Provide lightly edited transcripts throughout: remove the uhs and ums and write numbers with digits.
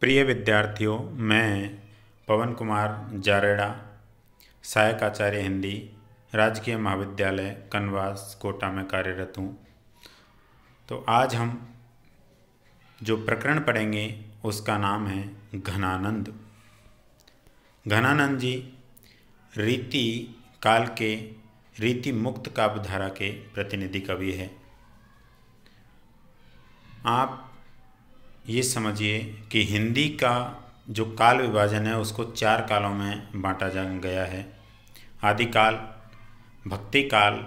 प्रिय विद्यार्थियों, मैं पवन कुमार जारेड़ा, सहायक आचार्य हिंदी, राजकीय महाविद्यालय कनवास कोटा में कार्यरत हूँ। तो आज हम जो प्रकरण पढ़ेंगे उसका नाम है घनानंद। घनानंद जी रीति काल के रीति मुक्त काव्यधारा के प्रतिनिधि कवि है। आप ये समझिए कि हिंदी का जो काल विभाजन है उसको 4 कालों में बांटा जा गया है: आदिकाल, भक्ति काल,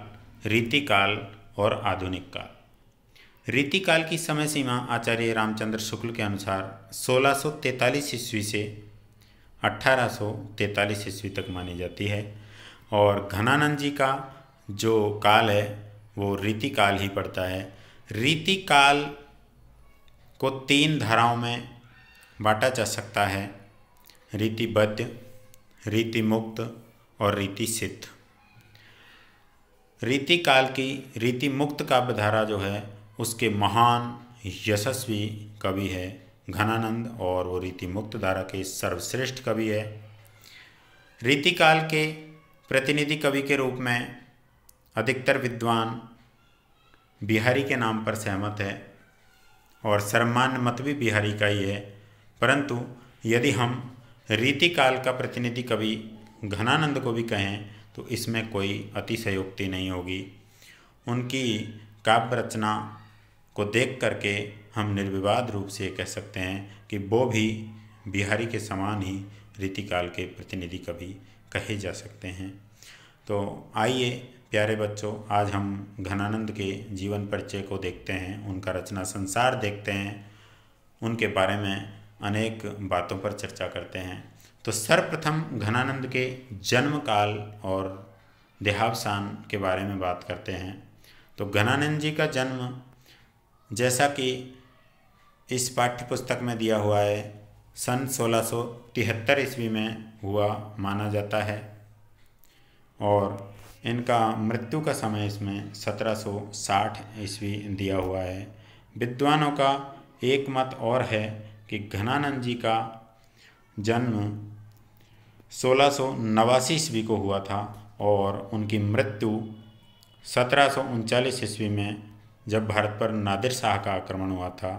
रीति काल और आधुनिक काल। रीति काल की समय सीमा आचार्य रामचंद्र शुक्ल के अनुसार 1643 ईस्वी से 1843 ईस्वी तक मानी जाती है और घनानंद जी का जो काल है वो रीति काल ही पड़ता है। रीति काल को 3 धाराओं में बांटा जा सकता है: रीतिबद्ध, रीति मुक्त और रीति सिद्ध। रीति काल की रीति मुक्त काव्यधारा जो है उसके महान यशस्वी कवि है घनानंद और वो रीति मुक्त धारा के सर्वश्रेष्ठ कवि है। रीति काल के प्रतिनिधि कवि के रूप में अधिकतर विद्वान बिहारी के नाम पर सहमत है और सर्वमान्य मत भी बिहारी का ही है, परंतु यदि हम रीति काल का प्रतिनिधि कवि घनानंद को भी कहें तो इसमें कोई अतिशयोक्ति नहीं होगी। उनकी काव्य रचना को देख करके हम निर्विवाद रूप से कह सकते हैं कि वो भी बिहारी के समान ही रीति काल के प्रतिनिधि कवि कहे जा सकते हैं। तो आइए प्यारे बच्चों, आज हम घनानंद के जीवन परिचय को देखते हैं, उनका रचना संसार देखते हैं, उनके बारे में अनेक बातों पर चर्चा करते हैं। तो सर्वप्रथम घनानंद के जन्म काल और देहावसान के बारे में बात करते हैं। तो घनानंद जी का जन्म जैसा कि इस पाठ्य पुस्तक में दिया हुआ है सन 1673 ईस्वी में हुआ माना जाता है और इनका मृत्यु का समय इसमें 1760 ईस्वी दिया हुआ है। विद्वानों का एक मत और है कि घनानंद जी का जन्म 1689 ईस्वी को हुआ था और उनकी मृत्यु 1739 ईस्वी में जब भारत पर नादिर शाह का आक्रमण हुआ था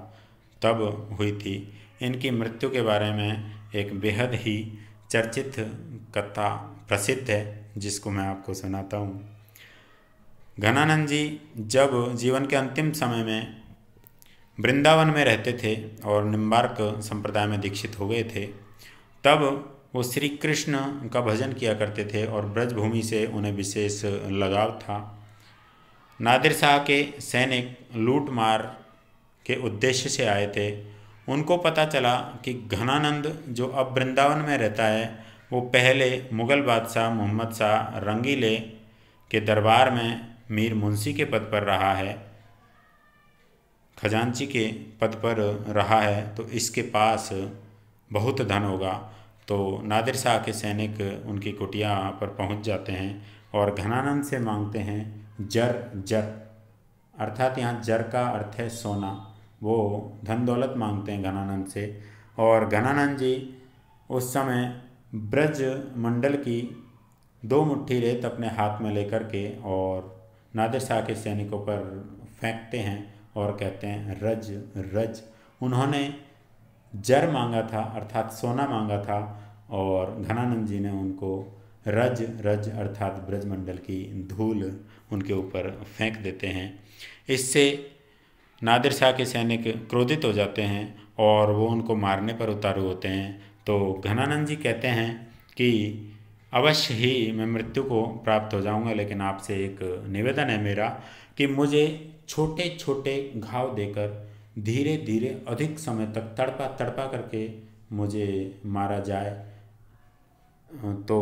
तब हुई थी। इनकी मृत्यु के बारे में एक बेहद ही चर्चित कथा प्रसिद्ध है जिसको मैं आपको सुनाता हूँ। घनानंद जी जब जीवन के अंतिम समय में वृंदावन में रहते थे और निम्बार्क संप्रदाय में दीक्षित हो गए थे, तब वो श्री कृष्ण का भजन किया करते थे और ब्रजभूमि से उन्हें विशेष लगाव था। नादिर शाह के सैनिक लूट मार के उद्देश्य से आए थे। उनको पता चला कि घनानंद जो अब वृंदावन में रहता है वो पहले मुग़ल बादशाह मोहम्मद शाह रंगीले के दरबार में मीर मुंशी के पद पर रहा है, खजांची के पद पर रहा है, तो इसके पास बहुत धन होगा। तो नादिर शाह के सैनिक उनकी कुटिया पर पहुंच जाते हैं और घनानंद से मांगते हैं जर, अर्थात यहाँ जर का अर्थ है सोना। वो धन दौलत मांगते हैं घनानंद से और घनानंद जी उस समय ब्रज मंडल की 2 मुट्ठी रेत अपने हाथ में लेकर के और नादिर शाह के सैनिकों पर फेंकते हैं और कहते हैं रज रज। उन्होंने जर मांगा था अर्थात सोना मांगा था और घनानंद जी ने उनको रज रज अर्थात ब्रजमंडल की धूल उनके ऊपर फेंक देते हैं। इससे नादिर शाह के सैनिक क्रोधित हो जाते हैं और वो उनको मारने पर उतारू होते हैं। तो घनानंद जी कहते हैं कि अवश्य ही मैं मृत्यु को प्राप्त हो जाऊंगा, लेकिन आपसे एक निवेदन है मेरा कि मुझे छोटे छोटे घाव देकर धीरे धीरे अधिक समय तक तड़पा तड़पा करके मुझे मारा जाए। तो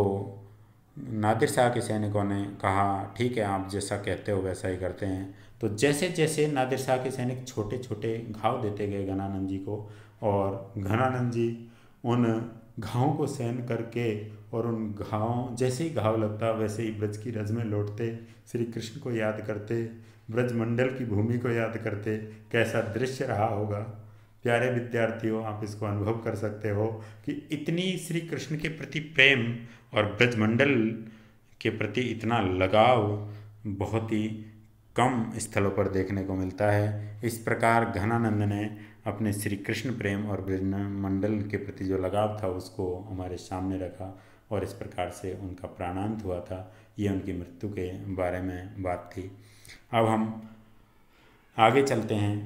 नादिर शाह के सैनिकों ने कहा ठीक है, आप जैसा कहते हो वैसा ही करते हैं। तो जैसे जैसे नादिर शाह के सैनिक छोटे छोटे घाव देते गए घनानंद जी को और घनानंद जी उन घावों को सहन करके और उन घावों जैसे ही घाव लगता वैसे ही ब्रज की रज में लौटते, श्री कृष्ण को याद करते, ब्रजमंडल की भूमि को याद करते। कैसा दृश्य रहा होगा। प्यारे विद्यार्थियों, आप इसको अनुभव कर सकते हो कि इतनी श्री कृष्ण के प्रति प्रेम और ब्रजमंडल के प्रति इतना लगाव बहुत ही कम स्थलों पर देखने को मिलता है। इस प्रकार घनानंद ने अपने श्री कृष्ण प्रेम और ब्रजमंडल के प्रति जो लगाव था उसको हमारे सामने रखा और इस प्रकार से उनका प्राणांत हुआ था। ये उनकी मृत्यु के बारे में बात थी। अब हम आगे चलते हैं।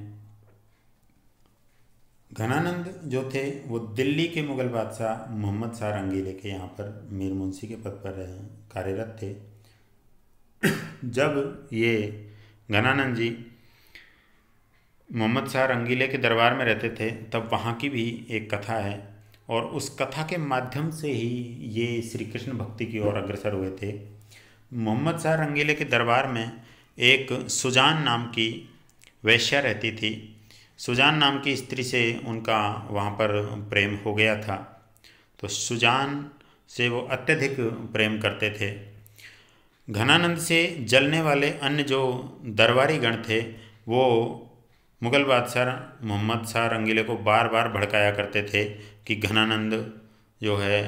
घनानंद जो थे वो दिल्ली के मुग़ल बादशाह मोहम्मद शाह रंगीले के यहाँ पर मीर मुंशी के पद पर कार्यरत थे। जब ये घनानंद जी मोहम्मद शाह रंगीले के दरबार में रहते थे तब वहाँ की भी एक कथा है और उस कथा के माध्यम से ही ये श्री कृष्ण भक्ति की ओर अग्रसर हुए थे। मोहम्मद शाह रंगीले के दरबार में एक सुजान नाम की वेश्या रहती थी। सुजान नाम की स्त्री से उनका वहाँ पर प्रेम हो गया था, तो सुजान से वो अत्यधिक प्रेम करते थे। घनानंद से जलने वाले अन्य जो दरबारी गण थे वो मुग़ल बादशाह मोहम्मद शाह रंगीले को बार बार भड़काया करते थे कि घनानंद जो है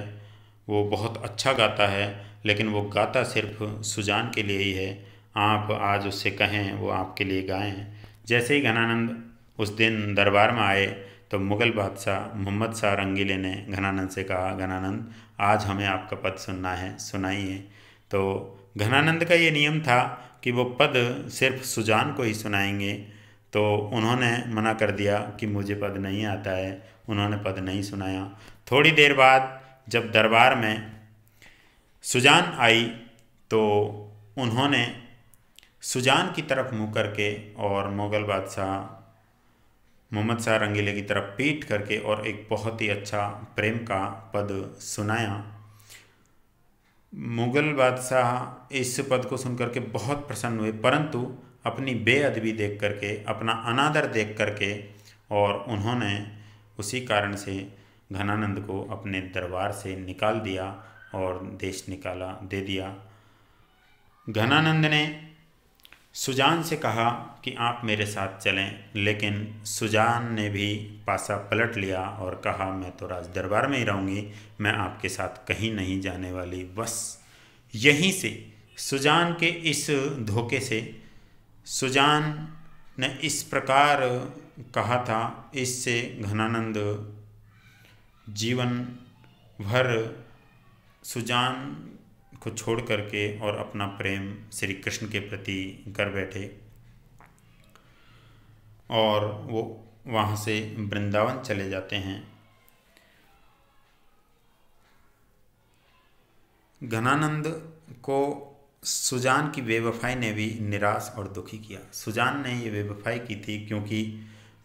वो बहुत अच्छा गाता है, लेकिन वो गाता सिर्फ सुजान के लिए ही है। आप आज उससे कहें वो आपके लिए गाएं। जैसे ही घनानंद उस दिन दरबार में आए तो मुग़ल बादशाह मोहम्मद शाह रंगीले ने घनानंद से कहा, घनानंद आज हमें आपका पद सुनना है, सुनाइए। तो घनानंद का ये नियम था कि वो पद सिर्फ सुजान को ही सुनाएंगे, तो उन्होंने मना कर दिया कि मुझे पद नहीं आता है। उन्होंने पद नहीं सुनाया। थोड़ी देर बाद जब दरबार में सुजान आई तो उन्होंने सुजान की तरफ मुँह करके और मुग़ल बादशाह मोहम्मद शाह रंगीले की तरफ पीठ करके और एक बहुत ही अच्छा प्रेम का पद सुनाया। मुग़ल बादशाह इस पद को सुन करके बहुत प्रसन्न हुए, परंतु अपनी बेअदबी देख करके, अपना अनादर देख करके, और उन्होंने उसी कारण से घनानंद को अपने दरबार से निकाल दिया और देश निकाला दे दिया। घनानंद ने सुजान से कहा कि आप मेरे साथ चलें, लेकिन सुजान ने भी पासा पलट लिया और कहा मैं तो राज दरबार में ही रहूँगी, मैं आपके साथ कहीं नहीं जाने वाली। बस यहीं से सुजान के इस धोखे से सुजान ने इस प्रकार कहा था, इससे घनानंद जीवन भर सुजान को छोड़ करके और अपना प्रेम श्री कृष्ण के प्रति कर बैठे और वो वहाँ से वृंदावन चले जाते हैं। घनानंद को सुजान की बेवफाई ने भी निराश और दुखी किया। सुजान ने ये बेवफाई की थी क्योंकि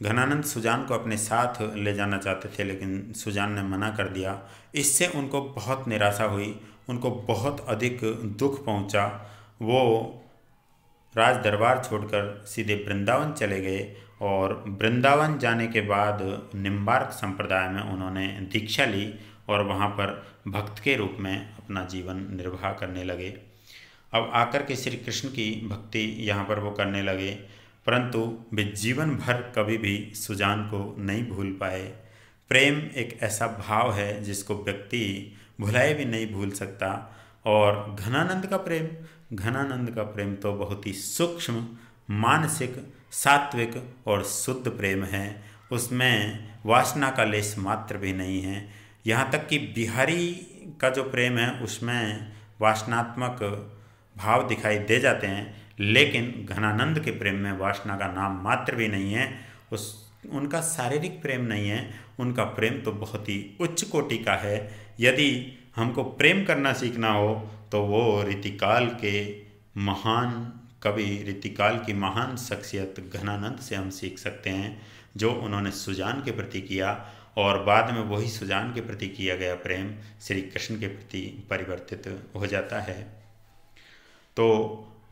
घनानंद सुजान को अपने साथ ले जाना चाहते थे, लेकिन सुजान ने मना कर दिया। इससे उनको बहुत निराशा हुई, उनको बहुत अधिक दुख पहुंचा। वो राज दरबार छोड़कर सीधे वृंदावन चले गए और वृंदावन जाने के बाद निम्बार्क संप्रदाय में उन्होंने दीक्षा ली और वहाँ पर भक्त के रूप में अपना जीवन निर्वाह करने लगे। अब आकर के श्री कृष्ण की भक्ति यहाँ पर वो करने लगे, परंतु वे जीवन भर कभी भी सुजान को नहीं भूल पाए। प्रेम एक ऐसा भाव है जिसको व्यक्ति भुलाए भी नहीं भूल सकता। और घनानंद का प्रेम तो बहुत ही सूक्ष्म, मानसिक, सात्विक और शुद्ध प्रेम है। उसमें वासना का लेश मात्र भी नहीं है। यहाँ तक कि बिहारी का जो प्रेम है उसमें वासनात्मक भाव दिखाई दे जाते हैं, लेकिन घनानंद के प्रेम में वासना का नाम मात्र भी नहीं है। उनका शारीरिक प्रेम नहीं है, उनका प्रेम तो बहुत ही उच्च कोटि का है। यदि हमको प्रेम करना सीखना हो तो वो रीतिकाल के महान कवि, रीतिकाल की महान शख्सियत घनानंद से हम सीख सकते हैं, जो उन्होंने सुजान के प्रति किया और बाद में वही सुजान के प्रति किया गया प्रेम श्री कृष्ण के प्रति परिवर्तित हो जाता है। तो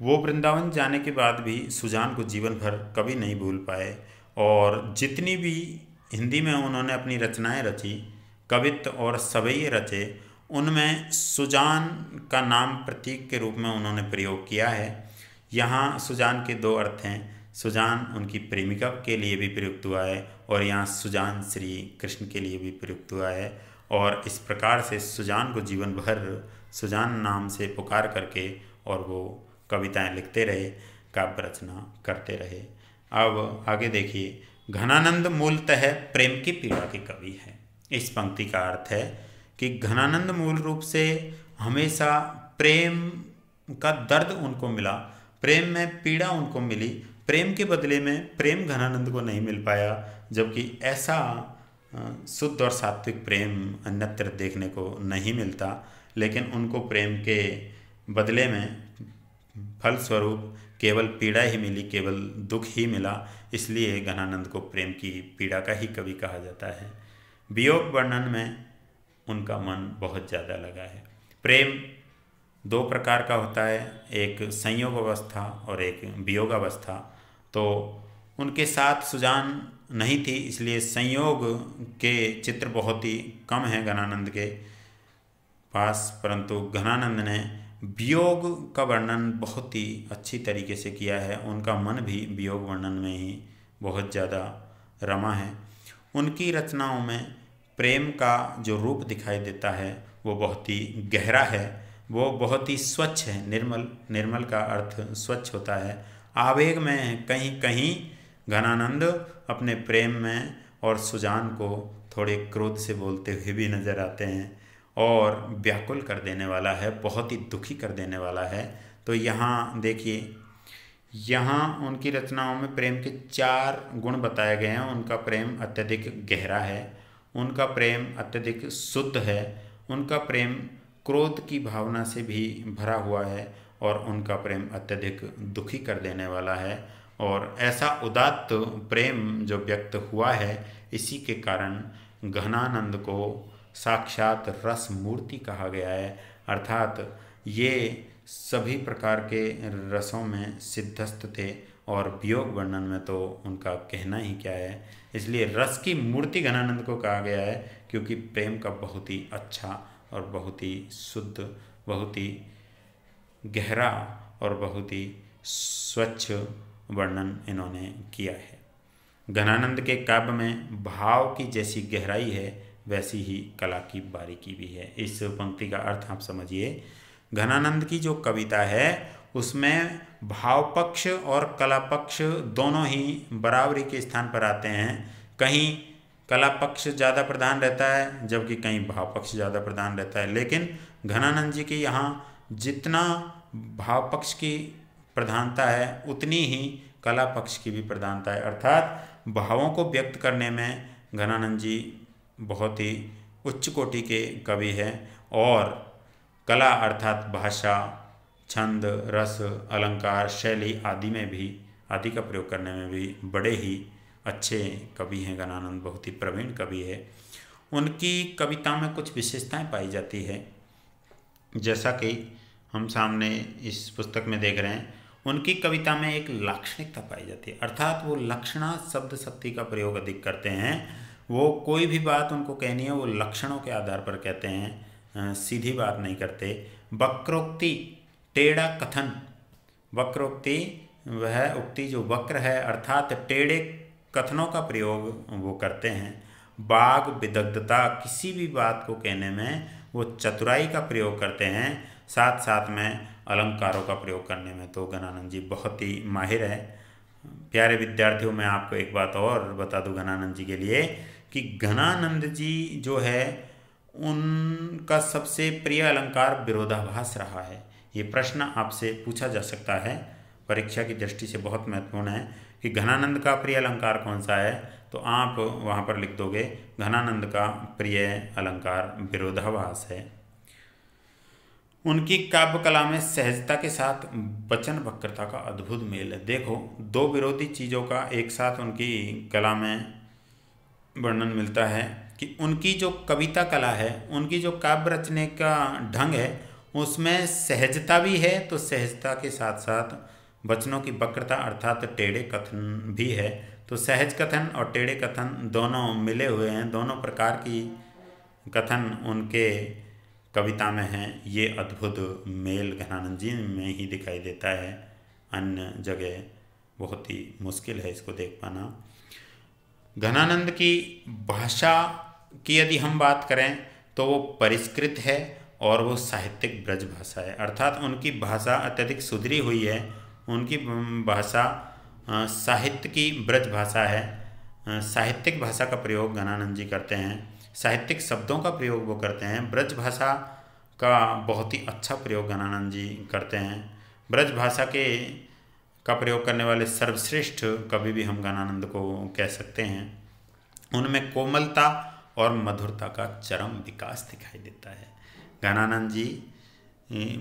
वो वृंदावन जाने के बाद भी सुजान को जीवन भर कभी नहीं भूल पाए और जितनी भी हिंदी में उन्होंने अपनी रचनाएं रची, कवित्व और सवैये रचे, उनमें सुजान का नाम प्रतीक के रूप में उन्होंने प्रयोग किया है। यहाँ सुजान के दो अर्थ हैं, सुजान उनकी प्रेमिका के लिए भी प्रयुक्त हुआ है और यहाँ सुजान श्री कृष्ण के लिए भी प्रयुक्त हुआ है। और इस प्रकार से सुजान को जीवन भर सुजान नाम से पुकार करके और वो कविताएं लिखते रहे, काव्य रचना करते रहे। अब आगे देखिए, घनानंद मूलतः प्रेम की पीड़ा के कवि है। इस पंक्ति का अर्थ है कि घनानंद मूल रूप से हमेशा प्रेम का दर्द उनको मिला, प्रेम में पीड़ा उनको मिली, प्रेम के बदले में प्रेम घनानंद को नहीं मिल पाया, जबकि ऐसा शुद्ध और सात्विक प्रेम अन्यत्र देखने को नहीं मिलता। लेकिन उनको प्रेम के बदले में फलस्वरूप केवल पीड़ा ही मिली, केवल दुख ही मिला, इसलिए घनानंद को प्रेम की पीड़ा का ही कवि कहा जाता है। वियोग वर्णन में उनका मन बहुत ज़्यादा लगा है। प्रेम दो प्रकार का होता है, एक संयोग अवस्था और एक वियोग अवस्था। तो उनके साथ सुजान नहीं थी, इसलिए संयोग के चित्र बहुत ही कम हैं घनानंद के पास, परंतु घनानंद ने वियोग का वर्णन बहुत ही अच्छी तरीके से किया है। उनका मन भी वियोग वर्णन में ही बहुत ज़्यादा रमा है। उनकी रचनाओं में प्रेम का जो रूप दिखाई देता है वो बहुत ही गहरा है, वो बहुत ही स्वच्छ है। निर्मल का अर्थ स्वच्छ होता है। आवेग में कहीं कहीं घनानंद अपने प्रेम में और सुजान को थोड़े क्रोध से बोलते हुए भी नजर आते हैं और व्याकुल कर देने वाला है, बहुत ही दुखी कर देने वाला है। तो यहाँ देखिए, यहाँ उनकी रचनाओं में प्रेम के 4 गुण बताए गए हैं। उनका प्रेम अत्यधिक गहरा है, उनका प्रेम अत्यधिक शुद्ध है, उनका प्रेम क्रोध की भावना से भी भरा हुआ है और उनका प्रेम अत्यधिक दुखी कर देने वाला है। और ऐसा उदात्त प्रेम जो व्यक्त हुआ है, इसी के कारण घनानंद को साक्षात रस मूर्ति कहा गया है। अर्थात ये सभी प्रकार के रसों में सिद्धस्त थे और वियोग वर्णन में तो उनका कहना ही क्या है। इसलिए रस की मूर्ति घनानंद को कहा गया है, क्योंकि प्रेम का बहुत ही अच्छा और बहुत ही शुद्ध, बहुत ही गहरा और बहुत ही स्वच्छ वर्णन इन्होंने किया है। घनानंद के काव्य में भाव की जैसी गहराई है, वैसी ही कला की बारीकी भी है। इस पंक्ति का अर्थ आप समझिए। घनानंद की जो कविता है उसमें भाव पक्ष और कला पक्ष दोनों ही बराबरी के स्थान पर आते हैं। कहीं कला पक्ष ज़्यादा प्रधान रहता है, जबकि कहीं भाव पक्ष ज़्यादा प्रधान रहता है। लेकिन घनानंद जी के यहाँ जितना भाव पक्ष की प्रधानता है, उतनी ही कला पक्ष की भी प्रधानता है। अर्थात भावों को व्यक्त करने में घनानंद जी बहुत ही उच्च कोटि के कवि हैं और कला अर्थात भाषा, छंद, रस, अलंकार, शैली आदि में भी, आदि का प्रयोग करने में भी बड़े ही अच्छे कवि हैं। घनानंद बहुत ही प्रवीण कवि है। उनकी कविता में कुछ विशेषताएं पाई जाती है, जैसा कि हम सामने इस पुस्तक में देख रहे हैं। उनकी कविता में एक लाक्षणिकता पाई जाती है, अर्थात वो लक्षणा शब्द शक्ति का प्रयोग अधिक करते हैं। वो कोई भी बात उनको कहनी है वो लक्षणों के आधार पर कहते हैं, सीधी बात नहीं करते। वक्रोक्ति, टेढ़ा कथन, वक्रोक्ति वह उक्ति जो वक्र है अर्थात टेढ़े कथनों का प्रयोग वो करते हैं। बाग विदग्धता, किसी भी बात को कहने में वो चतुराई का प्रयोग करते हैं। साथ साथ में अलंकारों का प्रयोग करने में तो घनानंद जी बहुत ही माहिर है। प्यारे विद्यार्थियों, मैं आपको एक बात और बता दूं घनानंद जी के लिए कि घनानंद जी जो है उनका सबसे प्रिय अलंकार विरोधाभास रहा है। ये प्रश्न आपसे पूछा जा सकता है, परीक्षा की दृष्टि से बहुत महत्वपूर्ण है कि घनानंद का प्रिय अलंकार कौन सा है। तो आप वहाँ पर लिख दोगे घनानंद का प्रिय अलंकार विरोधाभास है। उनकी काव्य कला में सहजता के साथ वचन वक्रता का अद्भुत मेल है। देखो, दो विरोधी चीज़ों का एक साथ उनकी कला में वर्णन मिलता है कि उनकी जो कविता कला है, उनकी जो काव्य रचने का ढंग है, उसमें सहजता भी है, तो सहजता के साथ साथ वचनों की वक्रता अर्थात टेढ़े कथन भी है। तो सहज कथन और टेढ़े कथन दोनों मिले हुए हैं, दोनों प्रकार की कथन उनके कविता में हैं। ये अद्भुत मेल घनानंद जी में ही दिखाई देता है, अन्य जगह बहुत ही मुश्किल है इसको देख पाना। घनानंद की भाषा की यदि हम बात करें तो वो परिष्कृत है और वो साहित्यिक ब्रज भाषा है, अर्थात उनकी भाषा अत्यधिक सुधरी हुई है। उनकी भाषा साहित्य की ब्रज भाषा है। साहित्यिक भाषा का प्रयोग घनानंद जी करते हैं, साहित्यिक शब्दों का प्रयोग वो करते हैं। ब्रज भाषा का बहुत ही अच्छा प्रयोग घनानंद जी करते हैं। ब्रज भाषा का प्रयोग करने वाले सर्वश्रेष्ठ कवि भी हम घनानंद को कह सकते हैं। उनमें कोमलता और मधुरता का चरम विकास दिखाई देता है। घनानंद जी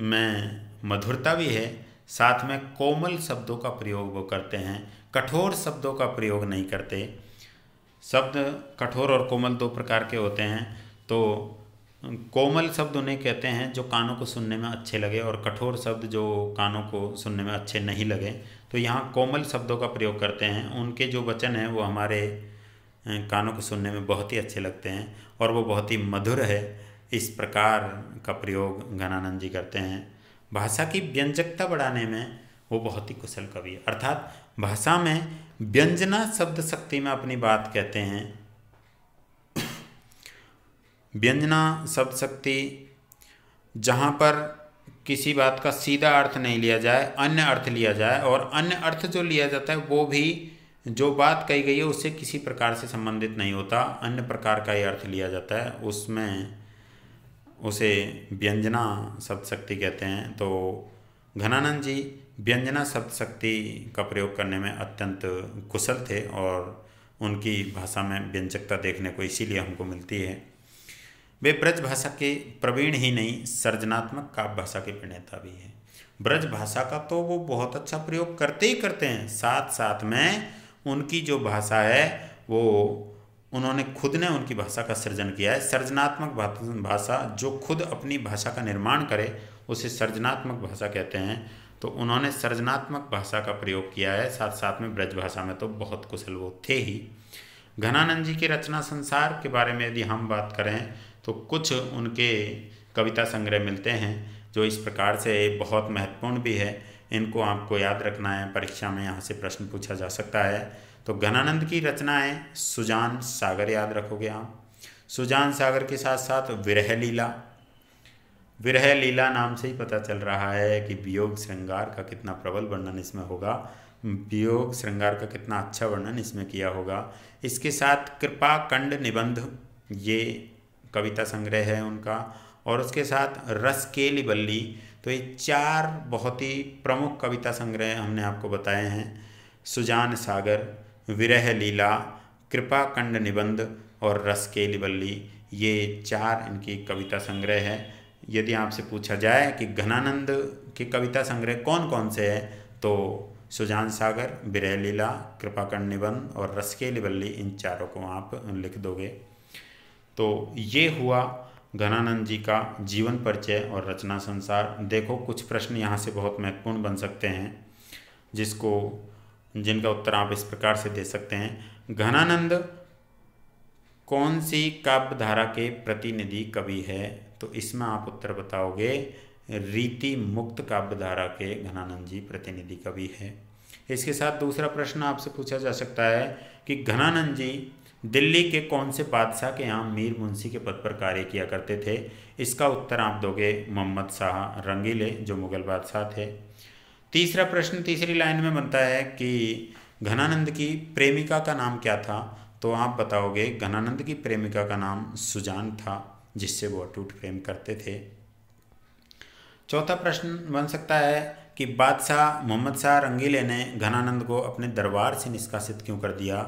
में मधुरता भी है, साथ में कोमल शब्दों का प्रयोग वो करते हैं, कठोर शब्दों का प्रयोग नहीं करते। शब्द कठोर और कोमल दो प्रकार के होते हैं। तो कोमल शब्द उन्हें कहते हैं जो कानों को सुनने में अच्छे लगे, और कठोर शब्द जो कानों को सुनने में अच्छे नहीं लगे। तो यहाँ कोमल शब्दों का प्रयोग करते हैं। उनके जो वचन हैं वो हमारे कानों को सुनने में बहुत ही अच्छे लगते हैं और वो बहुत ही मधुर है। इस प्रकार का प्रयोग घनानंद जी करते हैं। भाषा की व्यंजकता बढ़ाने में वो बहुत ही कुशल कवि है, अर्थात भाषा में व्यंजना शब्द शक्ति में अपनी बात कहते हैं। व्यंजना शब्द शक्ति जहाँ पर किसी बात का सीधा अर्थ नहीं लिया जाए, अन्य अर्थ लिया जाए, और अन्य अर्थ जो लिया जाता है वो भी जो बात कही गई है उससे किसी प्रकार से संबंधित नहीं होता, अन्य प्रकार का ही अर्थ लिया जाता है, उसमें उसे व्यंजना शब्द शक्ति कहते हैं। तो घनानंद जी व्यंजना शब्द शक्ति का प्रयोग करने में अत्यंत कुशल थे और उनकी भाषा में व्यंजकता देखने को इसीलिए हमको मिलती है। वे ब्रज भाषा के प्रवीण ही नहीं, सर्जनात्मक काव्य भाषा के प्रणेता भी हैं। ब्रज भाषा का तो वो बहुत अच्छा प्रयोग करते ही करते हैं, साथ साथ में उनकी जो भाषा है वो उन्होंने खुद ने उनकी भाषा का सृजन किया है। सर्जनात्मक भाषा जो खुद अपनी भाषा का निर्माण करे उसे सर्जनात्मक भाषा कहते हैं। तो उन्होंने सर्जनात्मक भाषा का प्रयोग किया है, साथ साथ में ब्रज भाषा में तो बहुत कुशल वो थे ही। घनानंद जी के रचना संसार के बारे में यदि हम बात करें तो कुछ उनके कविता संग्रह मिलते हैं जो इस प्रकार से बहुत महत्वपूर्ण भी है। इनको आपको याद रखना है, परीक्षा में यहाँ से प्रश्न पूछा जा सकता है। तो घनानंद की रचनाएं सुजान सागर याद रखोगे आप। सुजान सागर के साथ साथ विरह लीला, विरह लीला नाम से ही पता चल रहा है कि वियोग श्रृंगार का कितना प्रबल वर्णन इसमें होगा, वियोग श्रृंगार का कितना अच्छा वर्णन इसमें किया होगा। इसके साथ कृपा कंड निबंध, ये कविता संग्रह है उनका, और उसके साथ रसकेली बल्ली। तो ये चार बहुत ही प्रमुख कविता संग्रह हमने आपको बताए हैं। सुजान सागर, विरह लीला, कृपा कंड निबंध और रसकेली बल्ली, ये चार इनकी कविता संग्रह है। यदि आपसे पूछा जाए कि घनानंद के कविता संग्रह कौन कौन से हैं तो सुजान सागर, विरह लीला, कृपा कंड निबंध और रसकेली बल्ली, इन चारों को आप लिख दोगे। तो ये हुआ घनानंद जी का जीवन परिचय और रचना संसार। देखो कुछ प्रश्न यहाँ से बहुत महत्वपूर्ण बन सकते हैं जिनका उत्तर आप इस प्रकार से दे सकते हैं। घनानंद कौन सी काव्य धारा के प्रतिनिधि कवि है? तो इसमें आप उत्तर बताओगे रीति मुक्त काव्य धारा के घनानंद जी प्रतिनिधि कवि है। इसके साथ दूसरा प्रश्न आपसे पूछा जा सकता है कि घनानंद जी दिल्ली के कौन से बादशाह के यहाँ मीर मुंशी के पद पर कार्य किया करते थे? इसका उत्तर आप दोगे मोहम्मद शाह रंगीले, जो मुगल बादशाह थे। तीसरा प्रश्न तीसरी लाइन में बनता है कि घनानंद की प्रेमिका का नाम क्या था? तो आप बताओगे घनानंद की प्रेमिका का नाम सुजान था, जिससे वो अटूट प्रेम करते थे। चौथा प्रश्न बन सकता है कि बादशाह मोहम्मद शाह रंगीले ने घनानंद को अपने दरबार से निष्कासित क्यों कर दिया?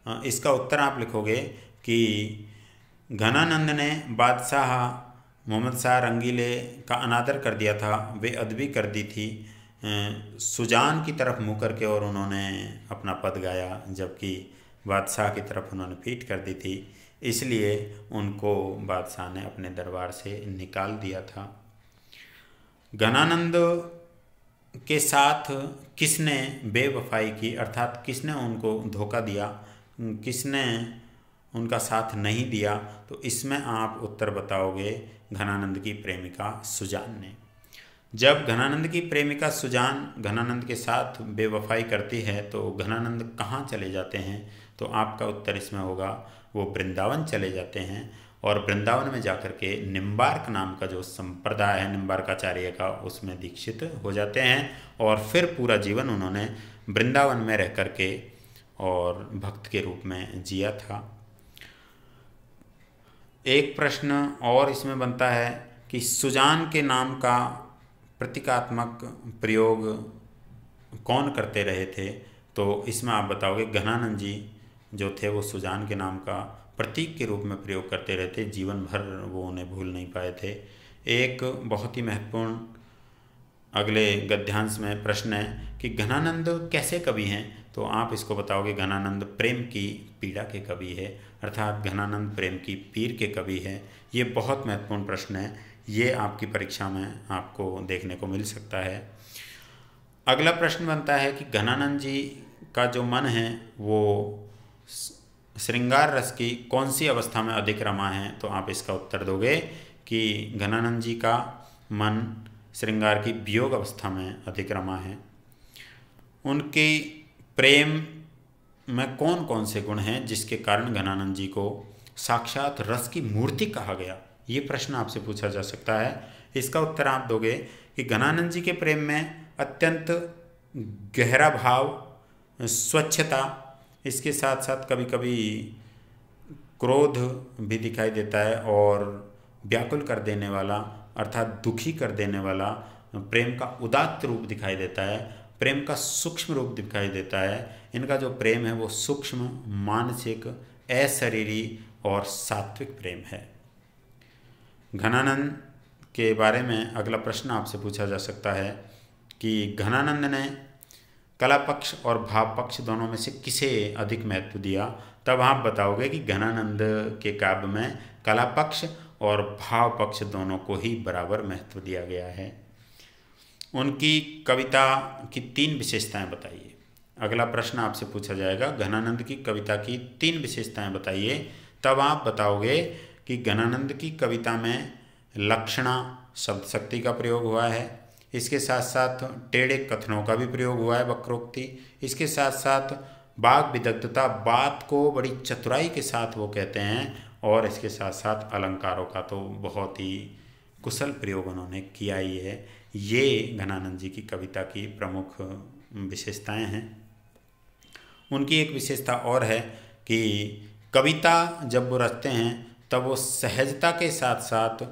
इसका उत्तर आप लिखोगे कि घनानंद ने बादशाह मोहम्मद शाह रंगीले का अनादर कर दिया था, वे अदबी कर दी थी सुजान की तरफ मुँह करके, और उन्होंने अपना पद गाया, जबकि बादशाह की तरफ उन्होंने पीठ कर दी थी, इसलिए उनको बादशाह ने अपने दरबार से निकाल दिया था। घनानंद के साथ किसने बेवफाई की, अर्थात किसने उनको धोखा दिया, किसने उनका साथ नहीं दिया? तो इसमें आप उत्तर बताओगे घनानंद की प्रेमिका सुजान ने। जब घनानंद की प्रेमिका सुजान घनानंद के साथ बेवफाई करती है तो घनानंद कहाँ चले जाते हैं? तो आपका उत्तर इसमें होगा वो वृंदावन चले जाते हैं और वृंदावन में जाकर के निम्बार्क नाम का जो संप्रदाय है निम्बार्काचार्य का, उसमें दीक्षित हो जाते हैं और फिर पूरा जीवन उन्होंने वृंदावन में रह कर के और भक्त के रूप में जिया था। एक प्रश्न और इसमें बनता है कि सुजान के नाम का प्रतीकात्मक प्रयोग कौन करते रहे थे? तो इसमें आप बताओगे घनानंद जी जो थे वो सुजान के नाम का प्रतीक के रूप में प्रयोग करते रहे थे, जीवन भर वो उन्हें भूल नहीं पाए थे। एक बहुत ही महत्वपूर्ण अगले गद्यांश में प्रश्न है कि घनानंद कैसे कवि हैं? तो आप इसको बताओगे घनानंद प्रेम की पीड़ा के कवि है, अर्थात घनानंद प्रेम की पीर के कवि है। ये बहुत महत्वपूर्ण प्रश्न है, ये आपकी परीक्षा में आपको देखने को मिल सकता है। अगला प्रश्न बनता है कि घनानंद जी का जो मन है वो श्रृंगार रस की कौन सी अवस्था में अधिक रमा है? तो आप इसका उत्तर दोगे कि घनानंद जी का मन श्रृंगार की वियोग अवस्था में अधिक रमा है। उनके प्रेम में कौन कौन से गुण हैं जिसके कारण घनानंद जी को साक्षात रस की मूर्ति कहा गया? ये प्रश्न आपसे पूछा जा सकता है। इसका उत्तर आप दोगे कि घनानंद जी के प्रेम में अत्यंत गहरा भाव, स्वच्छता, इसके साथ साथ कभी कभी क्रोध भी दिखाई देता है और व्याकुल कर देने वाला अर्थात दुखी कर देने वाला प्रेम का उदात्त रूप दिखाई देता है, प्रेम का सूक्ष्म रूप दिखाई देता है। इनका जो प्रेम है वो सूक्ष्म, मानसिक, अशरीरी और सात्विक प्रेम है। घनानंद के बारे में अगला प्रश्न आपसे पूछा जा सकता है कि घनानंद ने कला पक्ष और भाव पक्ष दोनों में से किसे अधिक महत्व दिया? तब आप बताओगे कि घनानंद के काव्य में कला पक्ष और भाव पक्ष दोनों को ही बराबर महत्व दिया गया है। उनकी कविता की 3 विशेषताएं बताइए। अगला प्रश्न आपसे पूछा जाएगा घनानंद की कविता की 3 विशेषताएं बताइए। तब आप बताओगे कि घनानंद की कविता में लक्षणा शब्द शक्ति का प्रयोग हुआ है, इसके साथ साथ टेढ़े कथनों का भी प्रयोग हुआ है, वक्रोक्ति, इसके साथ साथ वाग विदग्धता, बात को बड़ी चतुराई के साथ वो कहते हैं, और इसके साथ साथ अलंकारों का तो बहुत ही कुशल प्रयोग उन्होंने किया ही है। ये घनानंद जी की कविता की प्रमुख विशेषताएं हैं। उनकी एक विशेषता और है कि कविता जब वो रचते हैं तब वो सहजता के साथ साथ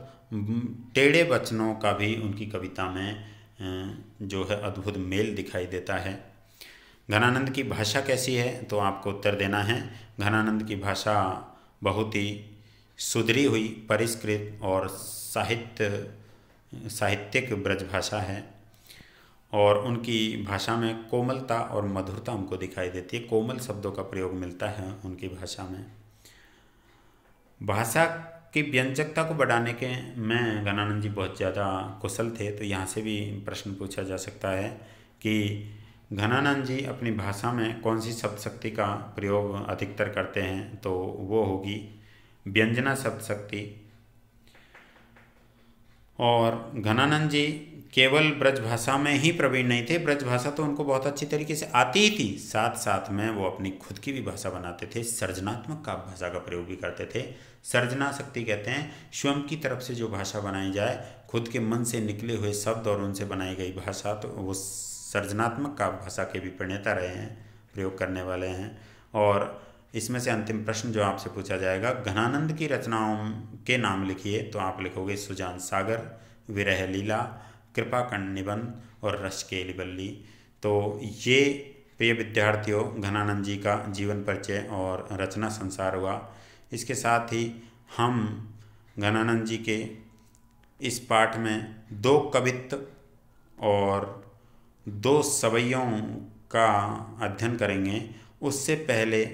टेढ़े वचनों का भी उनकी कविता में जो है अद्भुत मेल दिखाई देता है। घनानंद की भाषा कैसी है? तो आपको उत्तर देना है घनानंद की भाषा बहुत ही सुधरी हुई, परिष्कृत और साहित्यिक ब्रज भाषा है, और उनकी भाषा में कोमलता और मधुरता हमको दिखाई देती है। कोमल शब्दों का प्रयोग मिलता है उनकी भाषा में। भाषा की व्यंजकता को बढ़ाने के में घनानंद जी बहुत ज़्यादा कुशल थे। तो यहाँ से भी प्रश्न पूछा जा सकता है कि घनानंद जी अपनी भाषा में कौन सी शब्द शक्ति का प्रयोग अधिकतर करते हैं? तो वो होगी व्यंजना शब्द शक्ति। और घनानंद जी केवल ब्रज भाषा में ही प्रवीण नहीं थे, ब्रज भाषा तो उनको बहुत अच्छी तरीके से आती ही थी, साथ साथ में वो अपनी खुद की भी भाषा बनाते थे, सृजनात्मक काव्य भाषा का प्रयोग भी करते थे। सृजना शक्ति कहते हैं स्वयं की तरफ से जो भाषा बनाई जाए, खुद के मन से निकले हुए शब्द और उनसे बनाई गई भाषा, तो वो सृजनात्मक काव्य भाषा के भी प्रणेता रहे हैं, प्रयोग करने वाले हैं। और इसमें से अंतिम प्रश्न जो आपसे पूछा जाएगा, घनानंद की रचनाओं के नाम लिखिए। तो आप लिखोगे सुजान सागर, विरह लीला, कृपा कर्ण निबंध और रसकेली बल्ली। तो ये प्रिय विद्यार्थियों घनानंद जी का जीवन परिचय और रचना संसार हुआ। इसके साथ ही हम घनानंद जी के इस पाठ में 2 कवित्व और 2 सवैयों का अध्ययन करेंगे। उससे पहले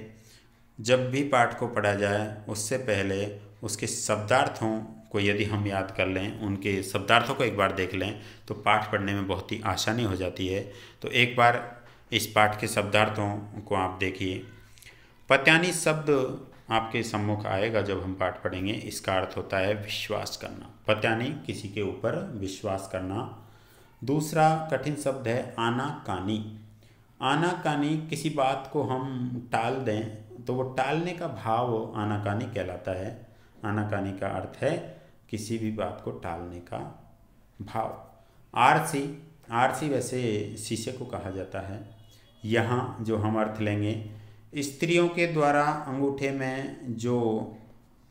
जब भी पाठ को पढ़ा जाए उससे पहले उसके शब्दार्थों को यदि हम याद कर लें, उनके शब्दार्थों को एक बार देख लें, तो पाठ पढ़ने में बहुत ही आसानी हो जाती है। तो एक बार इस पाठ के शब्दार्थों को आप देखिए। पत्यानी शब्द आपके सम्मुख आएगा जब हम पाठ पढ़ेंगे। इसका अर्थ होता है विश्वास करना। पत्यानी किसी के ऊपर विश्वास करना। दूसरा कठिन शब्द है आनाकानी। आनाकानी, किसी बात को हम टाल दें तो वो टालने का भाव आनाकानी कहलाता है। आनाकानी का अर्थ है किसी भी बात को टालने का भाव। आरसी, आरसी वैसे शीशे को कहा जाता है। यहाँ जो हम अर्थ लेंगे, स्त्रियों के द्वारा अंगूठे में जो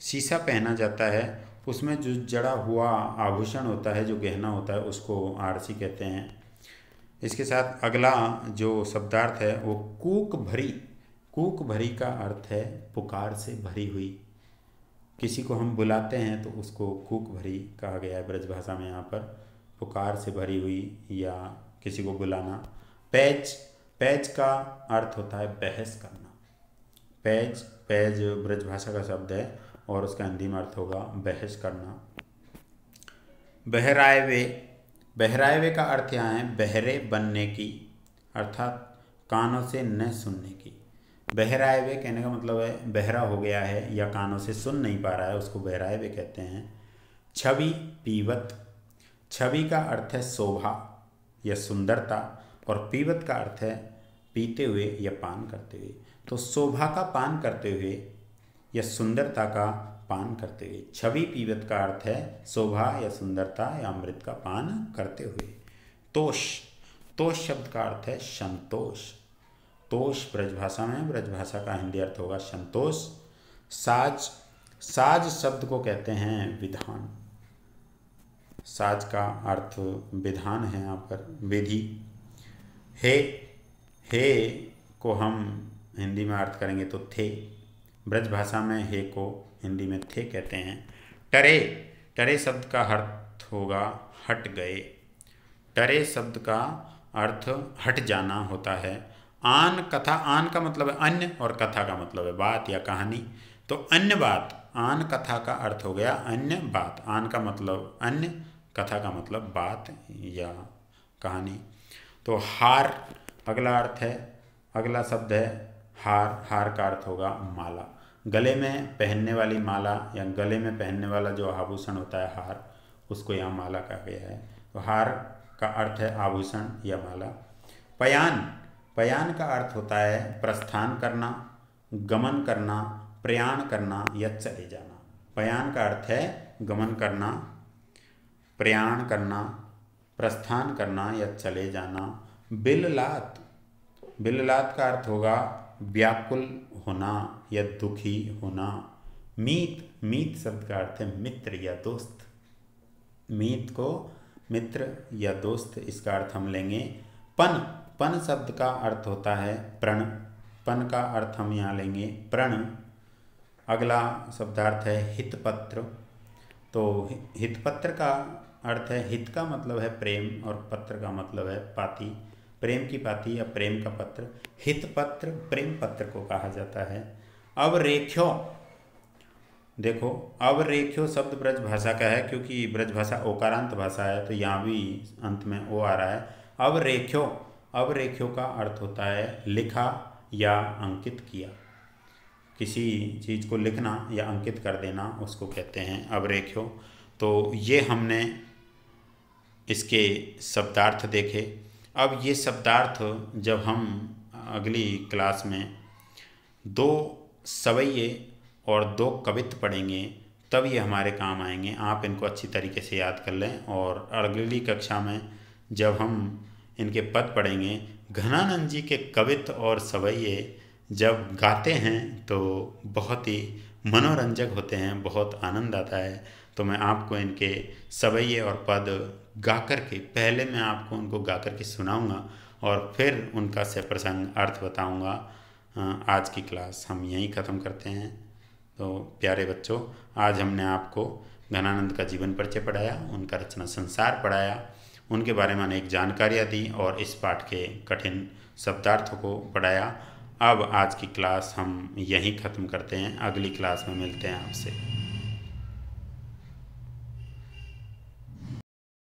शीशा पहना जाता है उसमें जो जड़ा हुआ आभूषण होता है, जो गहना होता है, उसको आरसी कहते हैं। इसके साथ अगला जो शब्दार्थ है वो कूक भरी। कूक भरी का अर्थ है पुकार से भरी हुई। किसी को हम बुलाते हैं तो उसको कूक भरी कहा गया है ब्रज भाषा में। यहाँ पर पुकार से भरी हुई या किसी को बुलाना। पैज, पैज का अर्थ होता है बहस करना। पैज, पैज ब्रज भाषा का शब्द है और उसका हिंदी में अर्थ होगा बहस करना। बहराए, बहराए का अर्थ यहाँ है बहरे बनने की, अर्थात कानों से न सुनने की। बहराए कहने का मतलब है बहरा हो गया है या कानों से सुन नहीं पा रहा है, उसको बहराए कहते हैं। छवि, पीवत, छवि का अर्थ है शोभा या सुंदरता और पीवत का अर्थ है पीते हुए या पान करते हुए। तो शोभा का पान करते हुए या सुंदरता का पान करते हुए। छवि पीवत का अर्थ है शोभा या सुंदरता या अमृत का पान करते हुए। तोष, तोष शब्द का अर्थ है संतोष। तोष ब्रजभाषा में, ब्रजभाषा का हिंदी अर्थ होगा संतोष। साज, साज शब्द को कहते हैं विधान। साज का अर्थ विधान है यहाँ पर, विधि। हे, हे को हम हिंदी में अर्थ करेंगे तो थे। ब्रजभाषा में हे को हिंदी में थे कहते हैं। टरे, टरे शब्द का अर्थ होगा हट गए। टरे शब्द का अर्थ हट जाना होता है। आन, कथा, आन का मतलब है अन्य और कथा का मतलब है बात या कहानी। तो अन्य बात, आन कथा का अर्थ हो गया अन्य बात। आन का मतलब अन्य, कथा का मतलब बात या कहानी। तो हार अगला अर्थ है, अगला शब्द है हार। हार का अर्थ होगा माला। गले में पहनने वाली माला या गले में पहनने वाला जो आभूषण होता है हार, उसको यहाँ माला कहा गया है। तो हार का अर्थ है आभूषण या माला। पयान, पयान का अर्थ होता है प्रस्थान करना, गमन करना, प्रयाण करना या चले जाना। पयान का अर्थ है गमन करना, प्रयाण करना, प्रस्थान करना या चले जाना। बिललात, बिललात का अर्थ होगा व्याकुल होना या दुखी होना। मीत, मीत शब्द का अर्थ है मित्र या दोस्त। मीत को मित्र या दोस्त, इसका अर्थ हम लेंगे। पन, पन शब्द का अर्थ होता है प्रण। पन का अर्थ हम यहाँ लेंगे प्रण। अगला शब्दार्थ है हितपत्र। तो हितपत्र का अर्थ है, हित का मतलब है प्रेम और पत्र का मतलब है पाती, प्रेम की पाती या प्रेम का पत्र। हितपत्र प्रेम पत्र को कहा जाता है। अब रेख्यो, देखो अब रेख्यो शब्द ब्रज भाषा का है, क्योंकि ब्रज भाषा ओकारांत भाषा है तो यहाँ भी अंत में ओ आ रहा है। अब रेख्यो, अब रेख्यो का अर्थ होता है लिखा या अंकित किया। किसी चीज़ को लिखना या अंकित कर देना उसको कहते हैं अब रेख्यो। तो ये हमने इसके शब्दार्थ देखे। अब ये शब्दार्थ जब हम अगली क्लास में 2 सवैये और 2 कवित्त पढ़ेंगे तब ये हमारे काम आएंगे। आप इनको अच्छी तरीके से याद कर लें और अगली कक्षा में जब हम इनके पद पढ़ेंगे, घनानंद जी के कवित्त और सवैये जब गाते हैं तो बहुत ही मनोरंजक होते हैं, बहुत आनंद आता है। तो मैं आपको इनके सवैये और पद गा कर के, पहले मैं आपको उनको गा कर के सुनाऊंगा और फिर उनका सप्रसंग अर्थ बताऊंगा। आज की क्लास हम यहीं ख़त्म करते हैं। तो प्यारे बच्चों, आज हमने आपको घनानंद का जीवन परिचय पढ़ाया, उनका रचना संसार पढ़ाया, उनके बारे में अनेक जानकारियाँ दी और इस पाठ के कठिन शब्दार्थों को पढ़ाया। अब आज की क्लास हम यहीं ख़त्म करते हैं, अगली क्लास में मिलते हैं आपसे।